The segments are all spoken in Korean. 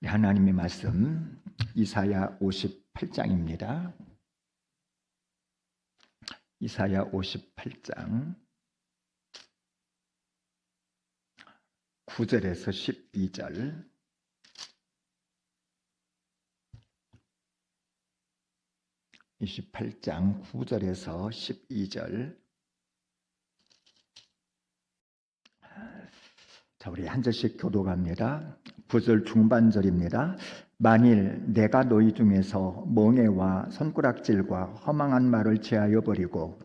하나님의 말씀 이사야 58장입니다. 이사야 58장 9절에서 12절, (28장) 9절에서 12절. 자, 우리 한 절씩 교독합니다. 9절 중반절입니다. 만일 내가 너희 중에서 멍에와 손가락질과 허망한 말을 제하여 버리고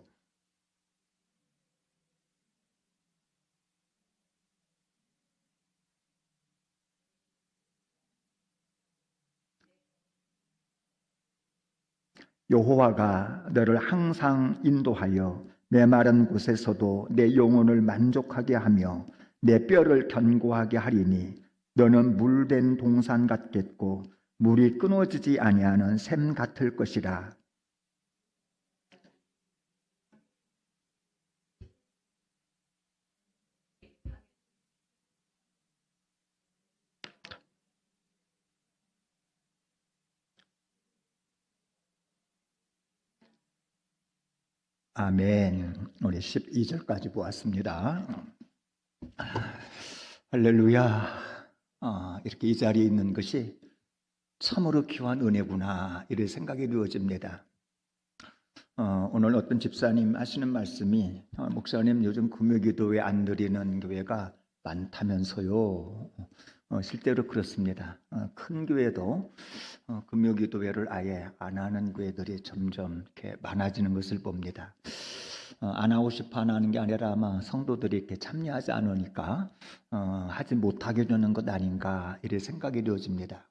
여호와가 너를 항상 인도하여 메마른 곳에서도 내 영혼을 만족하게 하며 내 뼈를 견고하게 하리니 너는 물된 동산 같겠고 물이 끊어지지 아니하는 샘 같을 것이라. 아멘. 우리 12절까지 보았습니다. 할렐루야. 이렇게 이 자리에 있는 것이 참으로 귀한 은혜구나, 이런 생각이 되어집니다. 오늘 어떤 집사님 하시는 말씀이 목사님 요즘 금요기도회 안 드리는 교회가 많다면서요. 실제로 그렇습니다. 큰 교회도 금요기도회를 아예 안 하는 교회들이 점점 이렇게 많아지는 것을 봅니다. 안 하고 싶어 하는 게 아니라 아마 성도들이 이렇게 참여하지 않으니까 하지 못하게 되는 것 아닌가, 이런 생각이 되어집니다.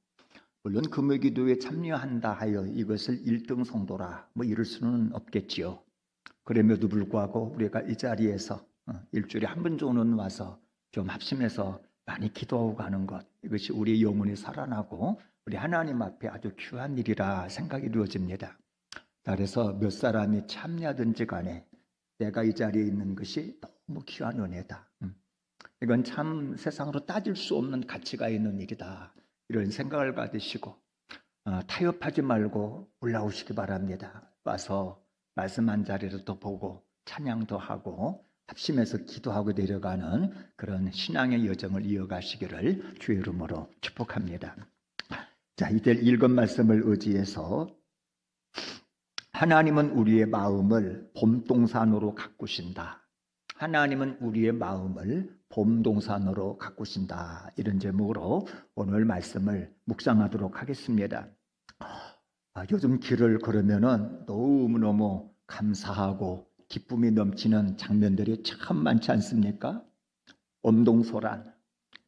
물론 금요기도에 참여한다 하여 이것을 1등 성도라 이럴 수는 없겠지요. 그럼에도 불구하고 우리가 이 자리에서 일주일에 한 번 정도는 와서 좀 합심해서 많이 기도하고 가는 것, 이것이 우리 영혼이 살아나고 우리 하나님 앞에 아주 귀한 일이라 생각이 되어집니다. 그래서 몇 사람이 참여하든지 간에 내가 이 자리에 있는 것이 너무 귀한 은혜다. 이건 참 세상으로 따질 수 없는 가치가 있는 일이다, 이런 생각을 가지시고 타협하지 말고 올라오시기 바랍니다. 와서 말씀 한 자리를 또 보고 찬양도 하고 합심해서 기도하고 내려가는 그런 신앙의 여정을 이어가시기를 주의 이름으로 축복합니다. 자, 이제 읽은 말씀을 의지해서 하나님은 우리의 마음을 봄동산으로 가꾸신다. 하나님은 우리의 마음을 봄동산으로 가꾸신다. 이런 제목으로 오늘 말씀을 묵상하도록 하겠습니다. 요즘 길을 걸으면은 너무너무 감사하고 기쁨이 넘치는 장면들이 참 많지 않습니까? 엄동소란,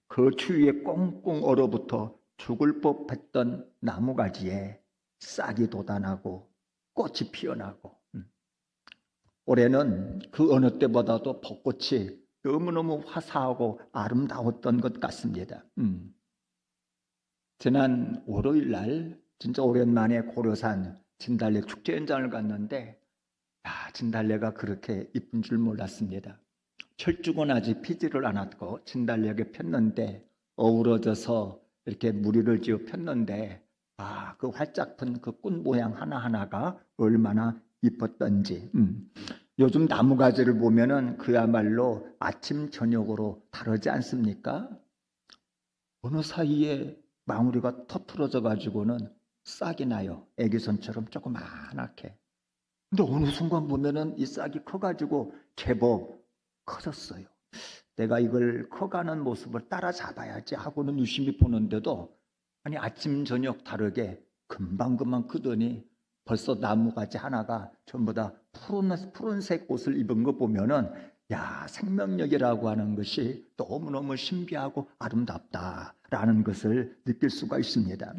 그 추위에 꽁꽁 얼어붙어 죽을 법했던 나무가지에 싹이 돋아나고 꽃이 피어나고, 올해는 그 어느 때보다도 벚꽃이 너무너무 화사하고 아름다웠던 것 같습니다. 지난 월요일 날 진짜 오랜만에 고려산 진달래 축제 현장을 갔는데 진달래가 그렇게 이쁜 줄 몰랐습니다. 철쭉은 아직 피지를 않았고 진달래가 폈는데 어우러져서 이렇게 무리를 지어 폈는데 그 활짝 핀 그 꽃 모양 하나하나가 얼마나 이뻤던지. 요즘 나무가지를 보면은 그야말로 아침 저녁으로 다르지 않습니까? 어느 사이에 망우리가 터트러져 가지고는 싹이 나요. 애기손처럼 조그만하게. 근데 어느 순간 보면은 이 싹이 커가지고 제법 커졌어요. 내가 이걸 커가는 모습을 따라잡아야지 하고는 유심히 보는데도 아니 아침 저녁 다르게 금방금방 크더니 벌써 나무가지 하나가 전부 다 푸른색 옷을 입은 거 보면은 생명력이라고 하는 것이 너무너무 신비하고 아름답다라는 것을 느낄 수가 있습니다.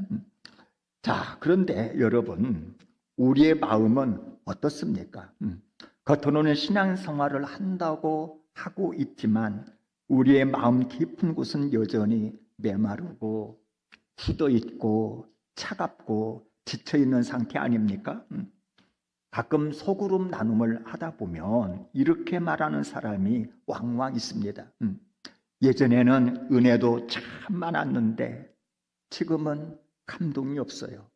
자, 그런데 여러분, 우리의 마음은 어떻습니까? 겉으로는 신앙생활을 한다고 하고 있지만 우리의 마음 깊은 곳은 여전히 메마르고 굳어있고 차갑고 지쳐있는 상태 아닙니까? 가끔 소그룹 나눔을 하다 보면 이렇게 말하는 사람이 왕왕 있습니다. 예전에는 은혜도 참 많았는데 지금은 감동이 없어요.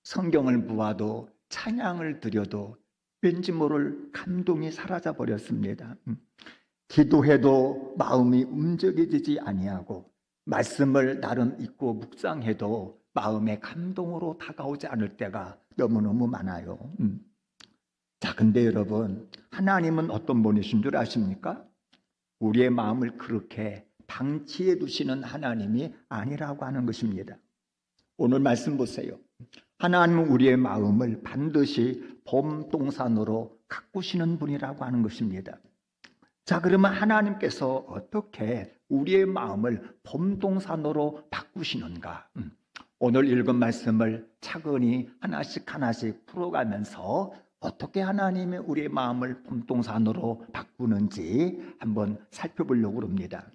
성경을 보아도 찬양을 드려도 왠지 모를 감동이 사라져 버렸습니다. 기도해도 마음이 움직여지지 아니하고 말씀을 나름 읽고 묵상해도 마음의 감동으로 다가오지 않을 때가 너무너무 많아요. 자, 근데 여러분, 하나님은 어떤 분이신 줄 아십니까? 우리의 마음을 그렇게 방치해 두시는 하나님이 아니라고 하는 것입니다. 오늘 말씀 보세요. 하나님은 우리의 마음을 반드시 봄동산으로 가꾸시는 분이라고 하는 것입니다. 자, 그러면 하나님께서 어떻게 우리의 마음을 봄동산으로 바꾸시는가? 오늘 읽은 말씀을 차근히 하나씩 하나씩 풀어가면서 어떻게 하나님이 우리의 마음을 봄동산으로 바꾸는지 한번 살펴보려고 합니다.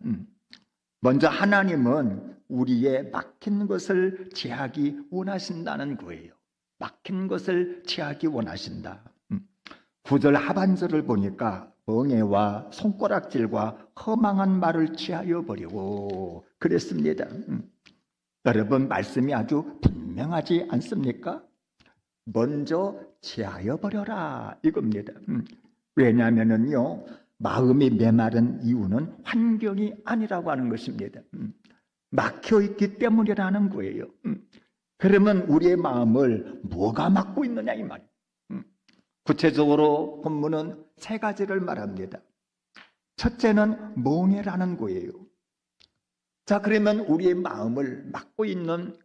먼저 하나님은 우리의 막힌 것을 제하기 원하신다는 거예요. 막힌 것을 제하기 원하신다. 9절 하반절을 보니까 멍에와 손가락질과 허망한 말을 취하여 버리고 그랬습니다. 여러분, 말씀이 아주 분명하지 않습니까? 먼저 제하여 버려라 이겁니다. 왜냐하면요, 마음이 메마른 이유는 환경이 아니라고 하는 것입니다. 막혀있기 때문이라는 거예요. 그러면 우리의 마음을 뭐가 막고 있느냐 이 말이에요. 구체적으로 본문은 세 가지를 말합니다. 첫째는 멍해라는 거예요. 자, 그러면 우리의 마음을 막고 있는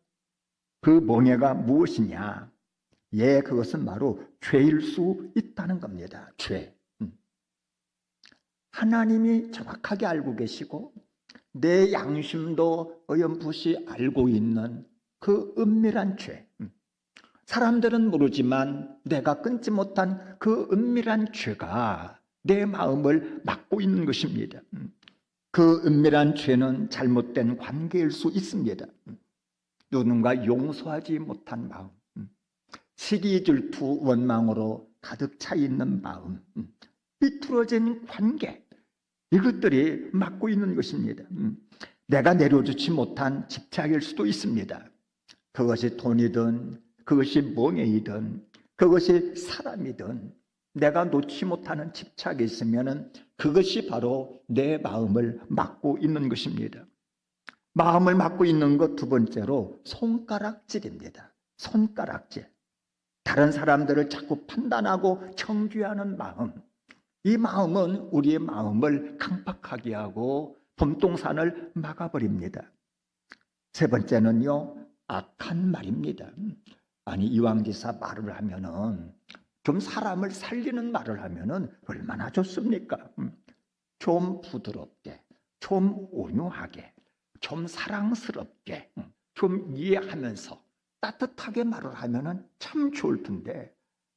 그 멍해가 무엇이냐? 예, 그것은 바로 죄일 수 있다는 겁니다. 죄. 하나님이 정확하게 알고 계시고 내 양심도 어렴풋이 알고 있는 그 은밀한 죄. 사람들은 모르지만 내가 끊지 못한 그 은밀한 죄가 내 마음을 막고 있는 것입니다. 그 은밀한 죄는 잘못된 관계일 수 있습니다. 누군가 용서하지 못한 마음, 시기, 질투, 원망으로 가득 차 있는 마음, 비틀어진 관계, 이것들이 막고 있는 것입니다. 내가 내려주지 못한 집착일 수도 있습니다. 그것이 돈이든 그것이 멍해이든 그것이 사람이든 내가 놓지 못하는 집착이 있으면 그것이 바로 내 마음을 막고 있는 것입니다. 마음을 막고 있는 것 두 번째로 손가락질입니다. 손가락질. 다른 사람들을 자꾸 판단하고 정죄하는 마음. 이 마음은 우리의 마음을 강팍하게 하고 봄동산을 막아버립니다. 세 번째는요, 악한 말입니다. 아니, 이왕지사 말을 하면은 좀 사람을 살리는 말을 하면은 얼마나 좋습니까? 좀 부드럽게, 좀 온유하게, 좀 사랑스럽게, 좀 이해하면서 따뜻하게 말을 하면은 참 좋을 텐데,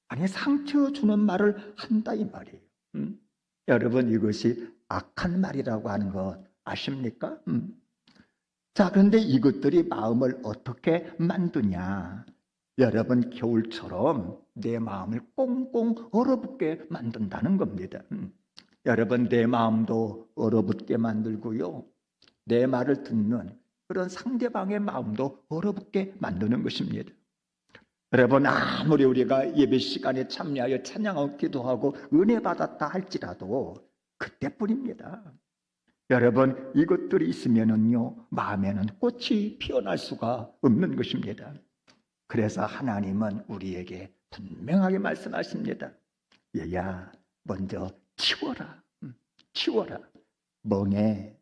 아니, 상처 주는 말을 한다 이 말이에요. 여러분, 이것이 악한 말이라고 하는 것 아십니까? 자, 그런데 이것들이 마음을 어떻게 만드냐? 여러분, 겨울처럼 내 마음을 꽁꽁 얼어붙게 만든다는 겁니다. 여러분, 내 마음도 얼어붙게 만들고요, 내 말을 듣는 그런 상대방의 마음도 얼어붙게 만드는 것입니다. 여러분, 아무리 우리가 예배 시간에 참여하여 찬양하고 기도하고 은혜 받았다 할지라도 그때뿐입니다. 여러분, 이것들이 있으면은요, 마음에는 꽃이 피어날 수가 없는 것입니다. 그래서 하나님은 우리에게 분명하게 말씀하십니다. 얘야, 먼저 치워라. 치워라. 멍에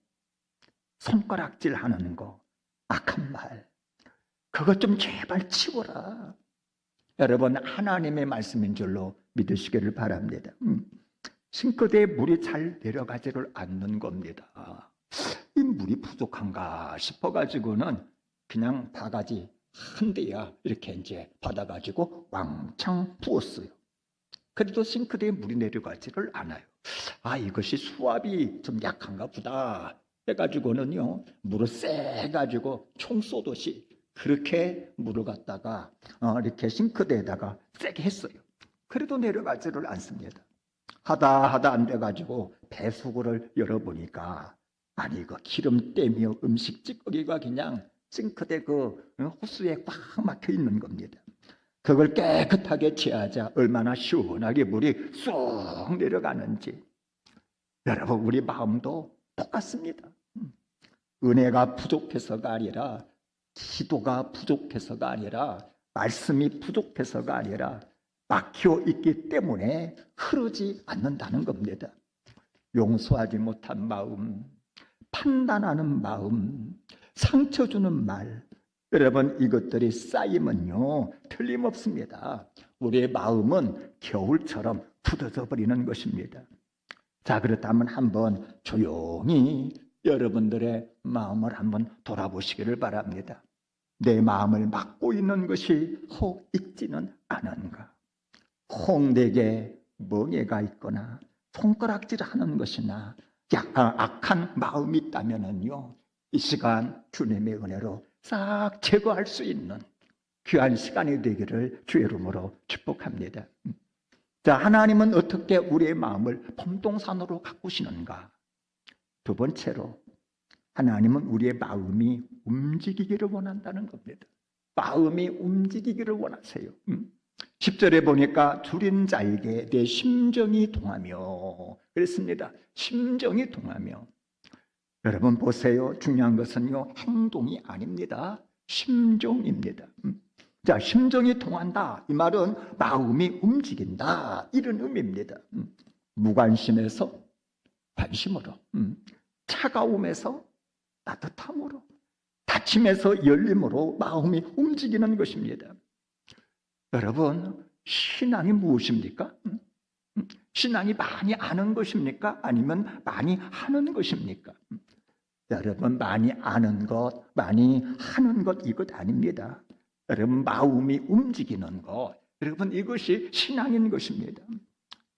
손가락질 하는 거, 악한 말, 그것 좀 제발 치워라. 여러분, 하나님의 말씀인 줄로 믿으시기를 바랍니다. 싱크대에 물이 잘 내려가지를 않는 겁니다. 이 물이 부족한가 싶어가지고는 그냥 바가지 한 대야 이렇게 이제 받아가지고 왕창 부었어요. 그래도 싱크대에 물이 내려가지를 않아요. 아, 이것이 수압이 좀 약한가 보다 해가지고는요, 물을 세가지고 총 쏘듯이 그렇게 물을 갖다가 이렇게 싱크대에다가 세게 했어요. 그래도 내려가지를 않습니다. 하다 안 돼가지고 배수구를 열어보니까, 아니, 이거 기름 때며 음식 찌꺼기가 그냥 싱크대 그 호수에 꽉 막혀 있는 겁니다. 그걸 깨끗하게 취하자 얼마나 시원하게 물이 쏙 내려가는지. 여러분, 우리 마음도 똑같습니다. 은혜가 부족해서가 아니라, 기도가 부족해서가 아니라, 말씀이 부족해서가 아니라 막혀 있기 때문에 흐르지 않는다는 겁니다. 용서하지 못한 마음, 판단하는 마음, 상처 주는 말, 여러분, 이것들이 쌓이면요 틀림없습니다. 우리의 마음은 겨울처럼 굳어져 버리는 것입니다. 자, 그렇다면 한번 조용히 여러분들의 마음을 한번 돌아보시기를 바랍니다. 내 마음을 막고 있는 것이 혹 있지는 않은가? 혹 내게 멍해가 있거나 손가락질하는 것이나 약간 악한 마음이 있다면요, 이 시간 주님의 은혜로 싹 제거할 수 있는 귀한 시간이 되기를 주의 이름으로 축복합니다. 자, 하나님은 어떻게 우리의 마음을 봄동산으로 가꾸시는가? 두 번째로, 하나님은 우리의 마음이 움직이기를 원한다는 겁니다. 마음이 움직이기를 원하세요. 10절에 보니까 줄인 자에게 내 심정이 동하며 그랬습니다. 심정이 동하며. 여러분 보세요. 중요한 것은요, 행동이 아닙니다. 심정입니다. 자, 심정이 통한다. 이 말은 마음이 움직인다. 이런 의미입니다. 무관심에서 관심으로, 차가움에서 따뜻함으로, 다침에서 열림으로 마음이 움직이는 것입니다. 여러분, 신앙이 무엇입니까? 신앙이 많이 아는 것입니까? 아니면 많이 하는 것입니까? 여러분, 많이 아는 것, 많이 하는 것, 이것 아닙니다. 여러분, 마음이 움직이는 것, 여러분, 이것이 신앙인 것입니다.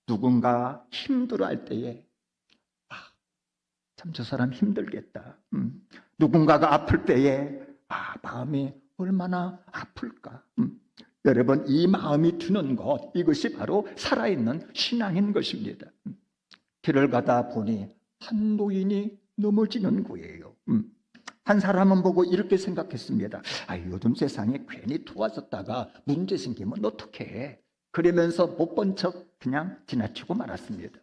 누군가 힘들어할 때에 참 저 사람 힘들겠다. 누군가가 아플 때에 마음이 얼마나 아플까. 여러분, 이 마음이 드는 것, 이것이 바로 살아있는 신앙인 것입니다. 길을 가다 보니 한 노인이 넘어지는 거예요. 한 사람은 보고 이렇게 생각했습니다. 요즘 세상에 괜히 도와줬다가 문제 생기면 어떡해. 그러면서 못 본 척 그냥 지나치고 말았습니다.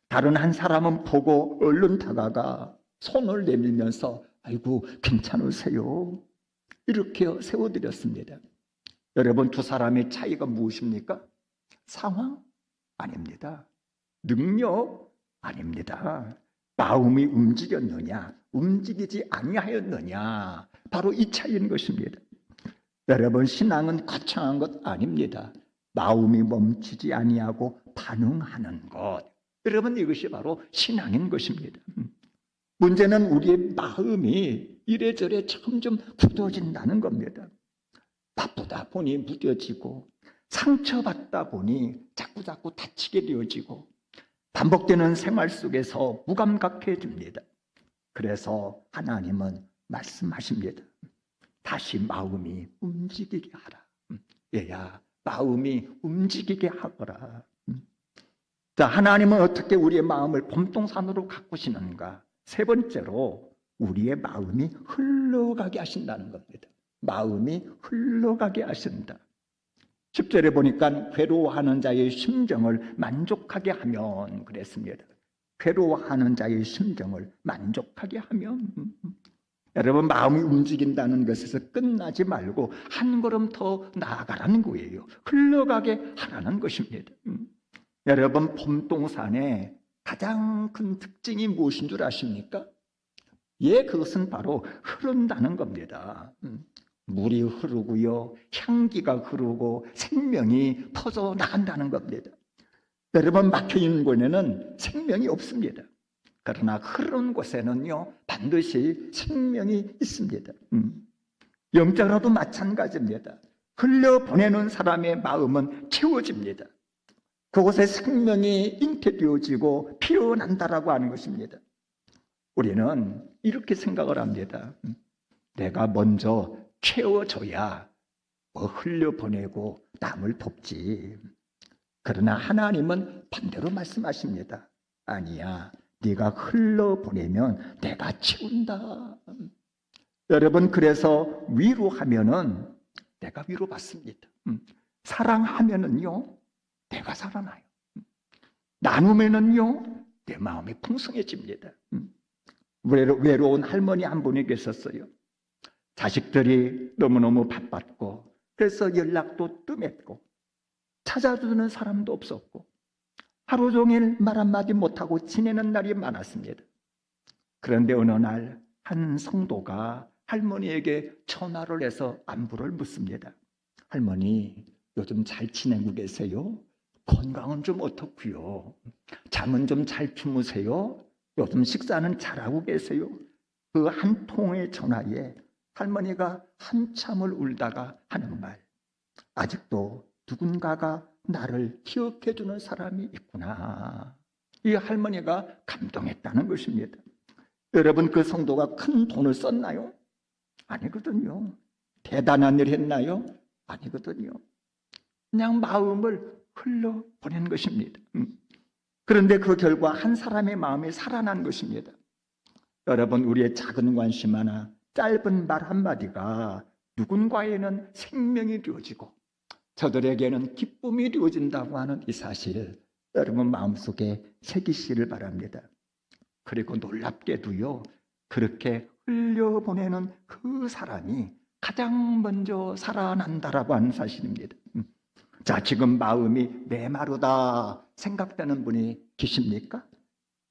다른 한 사람은 보고 얼른 다가가 손을 내밀면서 아이고 괜찮으세요? 이렇게 세워드렸습니다. 여러분, 두 사람의 차이가 무엇입니까? 상황? 아닙니다. 능력? 아닙니다. 마음이 움직였느냐, 움직이지 아니하였느냐, 바로 이 차이인 것입니다. 여러분, 신앙은 거창한 것 아닙니다. 마음이 멈추지 아니하고 반응하는 것, 여러분, 이것이 바로 신앙인 것입니다. 문제는 우리의 마음이 이래저래 점점 굳어진다는 겁니다. 바쁘다 보니 무뎌지고, 상처받다 보니 자꾸자꾸 다치게 되어지고, 반복되는 생활 속에서 무감각해집니다. 그래서 하나님은 말씀하십니다. 다시 마음이 움직이게 하라. 얘야, 마음이 움직이게 하거라. 자, 하나님은 어떻게 우리의 마음을 봄동산으로 가꾸시는가? 세 번째로, 우리의 마음이 흘러가게 하신다는 겁니다. 마음이 흘러가게 하신다. 10절에 보니까 괴로워하는 자의 심정을 만족하게 하면 그랬습니다. 괴로워하는 자의 심정을 만족하게 하면. 여러분, 마음이 움직인다는 것에서 끝나지 말고 한 걸음 더 나아가라는 거예요. 흘러가게 하라는 것입니다. 여러분, 봄동산의 가장 큰 특징이 무엇인 줄 아십니까? 그것은 바로 흐른다는 겁니다. 물이 흐르고요, 향기가 흐르고 생명이 퍼져 나간다는 겁니다. 여러분, 막혀있는 곳에는 생명이 없습니다. 그러나 흐르는 곳에는요, 반드시 생명이 있습니다. 영적으로도 마찬가지입니다. 흘려보내는 사람의 마음은 채워집니다. 그곳에 생명이 잉태되어지고 피어난다라고 하는 것입니다. 우리는 이렇게 생각을 합니다. 내가 먼저 채워줘야 흘려보내고 남을 돕지. 그러나 하나님은 반대로 말씀하십니다. 아니야, 네가 흘려보내면 내가 채운다. 여러분, 그래서 위로하면은 내가 위로받습니다. 사랑하면은요, 내가 살아나요. 나누면은요, 내 마음이 풍성해집니다. 외로운 할머니 한 분이 계셨어요. 자식들이 너무너무 바빴고, 그래서 연락도 뜸했고, 찾아주는 사람도 없었고, 하루 종일 말 한마디 못하고 지내는 날이 많았습니다. 그런데 어느 날 한 성도가 할머니에게 전화를 해서 안부를 묻습니다. 할머니, 요즘 잘 지내고 계세요? 건강은 좀 어떻고요? 잠은 좀 잘 주무세요? 요즘 식사는 잘하고 계세요? 그 한 통의 전화에 할머니가 한참을 울다가 하는 말, 아직도 누군가가 나를 기억해 주는 사람이 있구나. 이 할머니가 감동했다는 것입니다. 여러분, 그 성도가 큰 돈을 썼나요? 아니거든요. 대단한 일 했나요? 아니거든요. 그냥 마음을 흘려보낸 것입니다. 그런데 그 결과 한 사람의 마음이 살아난 것입니다. 여러분, 우리의 작은 관심 하나, 짧은 말 한마디가 누군가에는 생명이 되어지고 저들에게는 기쁨이 되어진다고 하는 이 사실, 여러분 마음속에 새기시기를 바랍니다. 그리고 놀랍게도요, 그렇게 흘려보내는 그 사람이 가장 먼저 살아난다라고 하는 사실입니다. 자, 지금 마음이 메마르다 생각되는 분이 계십니까?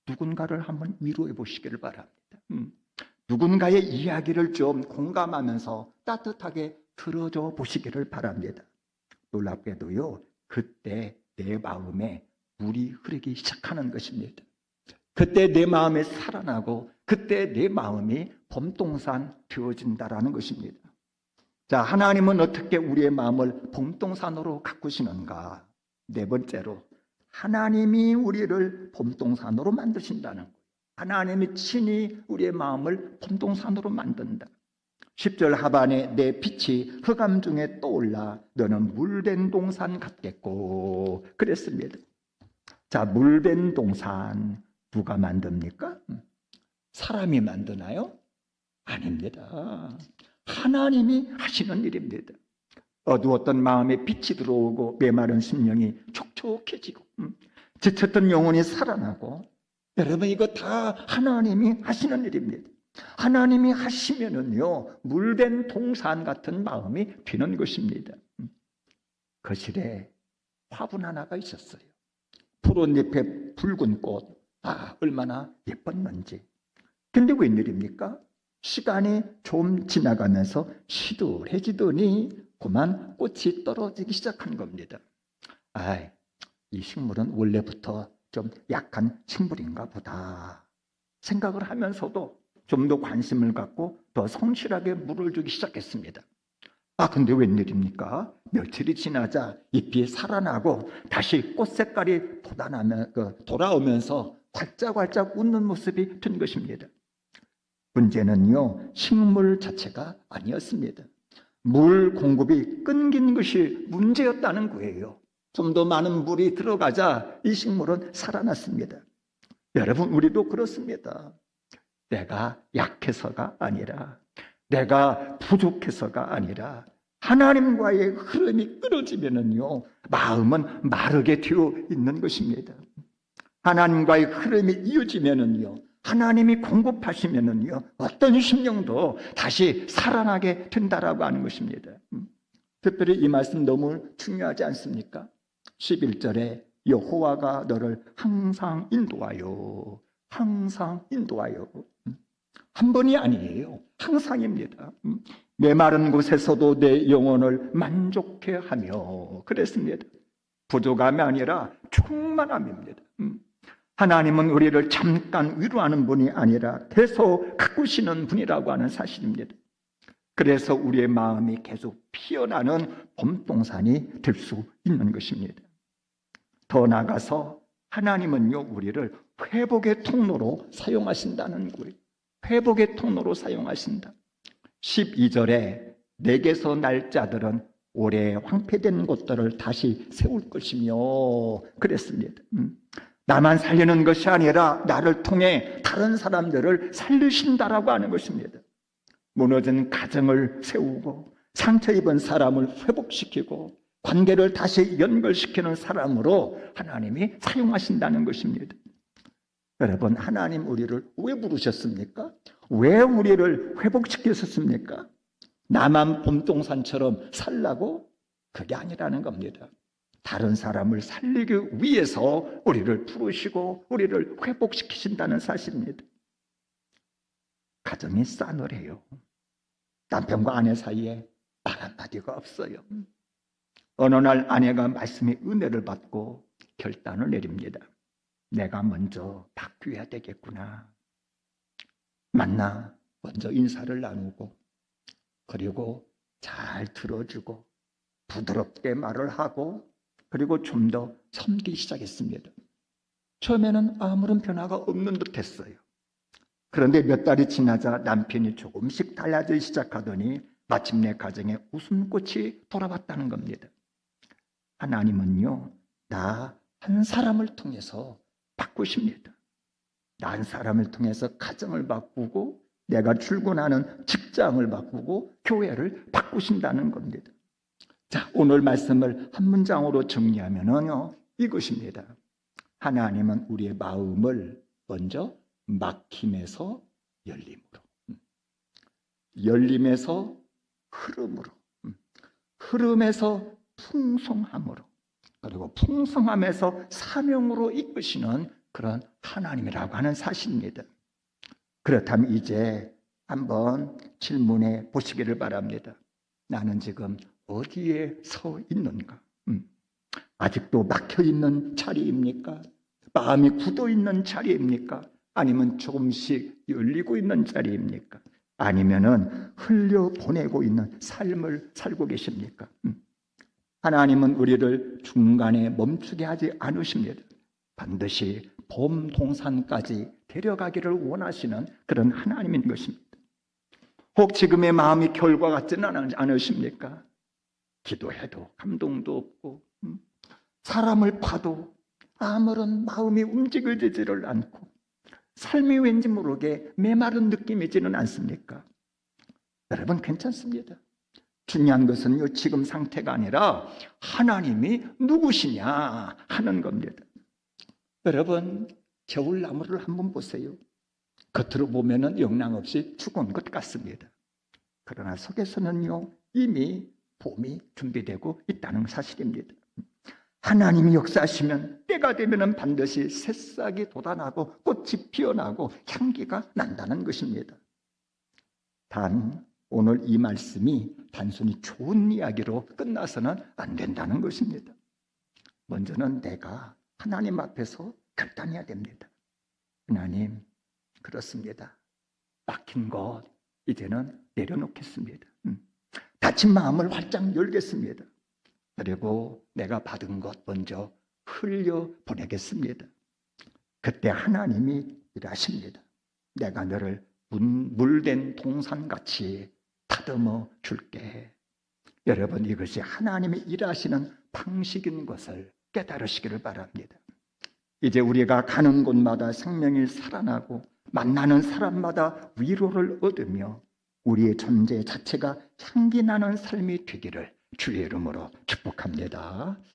누군가를 한번 위로해 보시기를 바랍니다. 누군가의 이야기를 좀 공감하면서 따뜻하게 들어줘 보시기를 바랍니다. 놀랍게도요, 그때 내 마음에 물이 흐르기 시작하는 것입니다. 그때 내 마음이 살아나고 그때 내 마음이 봄동산 되어진다라는 것입니다. 자, 하나님은 어떻게 우리의 마음을 봄동산으로 가꾸시는가? 네 번째로, 하나님이 우리를 봄동산으로 만드신다는 거예요. 하나님이 친히 우리의 마음을 봄동산으로 만든다. 10절 하반에 내 빛이 흑암 중에 떠올라 너는 물된 동산 같겠고 그랬습니다. 자, 물된 동산 누가 만듭니까? 사람이 만드나요? 아닙니다. 하나님이 하시는 일입니다. 어두웠던 마음에 빛이 들어오고 메마른 심령이 촉촉해지고 지쳤던 영혼이 살아나고, 여러분 이거 다 하나님이 하시는 일입니다. 하나님이 하시면은요, 물된 동산 같은 마음이 되는 것입니다. 거실에 화분 하나가 있었어요. 푸른 잎에 붉은 꽃, 얼마나 예뻤는지. 근데 웬일입니까? 시간이 좀 지나가면서 시들해지더니 그만 꽃이 떨어지기 시작한 겁니다. 이 식물은 원래부터 좀 약한 식물인가 보다 생각을 하면서도 좀 더 관심을 갖고 더 성실하게 물을 주기 시작했습니다. 근데 웬일입니까? 며칠이 지나자 잎이 살아나고 다시 꽃 색깔이 돌아오면서 활짝활짝 웃는 모습이 된 것입니다. 문제는요, 식물 자체가 아니었습니다. 물 공급이 끊긴 것이 문제였다는 거예요. 좀 더 많은 물이 들어가자 이 식물은 살아났습니다. 여러분, 우리도 그렇습니다. 내가 약해서가 아니라, 내가 부족해서가 아니라, 하나님과의 흐름이 끊어지면은요, 마음은 마르게 되어 있는 것입니다. 하나님과의 흐름이 이어지면은요, 하나님이 공급하시면은요, 어떤 심령도 다시 살아나게 된다라고 하는 것입니다. 특별히 이 말씀 너무 중요하지 않습니까? 11절에 여호와가 너를 항상 인도하여, 항상 인도하여. 한 번이 아니에요. 항상입니다. 메마른 곳에서도 내 영혼을 만족해 하며 그랬습니다. 부족함이 아니라 충만함입니다. 하나님은 우리를 잠깐 위로하는 분이 아니라 계속 가꾸시는 분이라고 하는 사실입니다. 그래서 우리의 마음이 계속 피어나는 봄동산이 될 수 있는 것입니다. 더 나아가서 하나님은요, 우리를 회복의 통로로 사용하신다는 거예요. 회복의 통로로 사용하신다. 12절에 내게서 날 자들은 오래 황폐된 곳들을 다시 세울 것이며 그랬습니다. 나만 살리는 것이 아니라 나를 통해 다른 사람들을 살리신다라고 하는 것입니다. 무너진 가정을 세우고 상처 입은 사람을 회복시키고 관계를 다시 연결시키는 사람으로 하나님이 사용하신다는 것입니다. 여러분, 하나님 우리를 왜 부르셨습니까? 왜 우리를 회복시키셨습니까? 나만 봄동산처럼 살라고? 그게 아니라는 겁니다. 다른 사람을 살리기 위해서 우리를 부르시고 우리를 회복시키신다는 사실입니다. 가정이 싸늘해요. 남편과 아내 사이에 말 한마디가 없어요. 어느 날 아내가 말씀의 은혜를 받고 결단을 내립니다. 내가 먼저 바뀌어야 되겠구나. 만나 먼저 인사를 나누고 그리고 잘 들어주고 부드럽게 말을 하고 그리고 좀 더 섬기기 시작했습니다. 처음에는 아무런 변화가 없는 듯 했어요. 그런데 몇 달이 지나자 남편이 조금씩 달라지기 시작하더니 마침내 가정에 웃음꽃이 돌아왔다는 겁니다. 하나님은요, 나 한 사람을 통해서 바꾸십니다. 나 한 사람을 통해서 가정을 바꾸고 내가 출근하는 직장을 바꾸고 교회를 바꾸신다는 겁니다. 자, 오늘 말씀을 한 문장으로 정리하면요, 이것입니다. 하나님은 우리의 마음을 먼저 막힘에서 열림으로, 열림에서 흐름으로, 흐름에서 풍성함으로, 그리고 풍성함에서 사명으로 이끄시는 그런 하나님이라고 하는 사실입니다. 그렇다면 이제 한번 질문해 보시기를 바랍니다. 나는 지금 어디에 서 있는가? 아직도 막혀 있는 자리입니까? 마음이 굳어 있는 자리입니까? 아니면 조금씩 열리고 있는 자리입니까? 아니면은 흘려보내고 있는 삶을 살고 계십니까? 하나님은 우리를 중간에 멈추게 하지 않으십니다. 반드시 봄 동산까지 데려가기를 원하시는 그런 하나님인 것입니다. 혹 지금의 마음이 결과 같지는 않으십니까? 기도해도 감동도 없고 사람을 봐도 아무런 마음이 움직여지지를 않고 삶이 왠지 모르게 메마른 느낌이지는 않습니까? 여러분, 괜찮습니다. 중요한 것은요, 지금 상태가 아니라 하나님이 누구시냐 하는 겁니다. 여러분, 겨울나무를 한번 보세요. 겉으로 보면은 영락없이 죽은 것 같습니다. 그러나 속에서는요, 이미 봄이 준비되고 있다는 사실입니다. 하나님이 역사하시면 때가 되면 반드시 새싹이 돋아나고 꽃이 피어나고 향기가 난다는 것입니다. 단 오늘 이 말씀이 단순히 좋은 이야기로 끝나서는 안 된다는 것입니다. 먼저는 내가 하나님 앞에서 결단해야 됩니다. 하나님, 그렇습니다. 막힌 것 이제는 내려놓겠습니다. 다친 마음을 활짝 열겠습니다. 그리고 내가 받은 것 먼저 흘려보내겠습니다. 그때 하나님이 일하십니다. 내가 너를 물된 동산같이 다듬어 줄게. 여러분, 이것이 하나님이 일하시는 방식인 것을 깨달으시기를 바랍니다. 이제 우리가 가는 곳마다 생명이 살아나고 만나는 사람마다 위로를 얻으며 우리의 존재 자체가 향기 나는 삶이 되기를 주의 이름으로 축복합니다.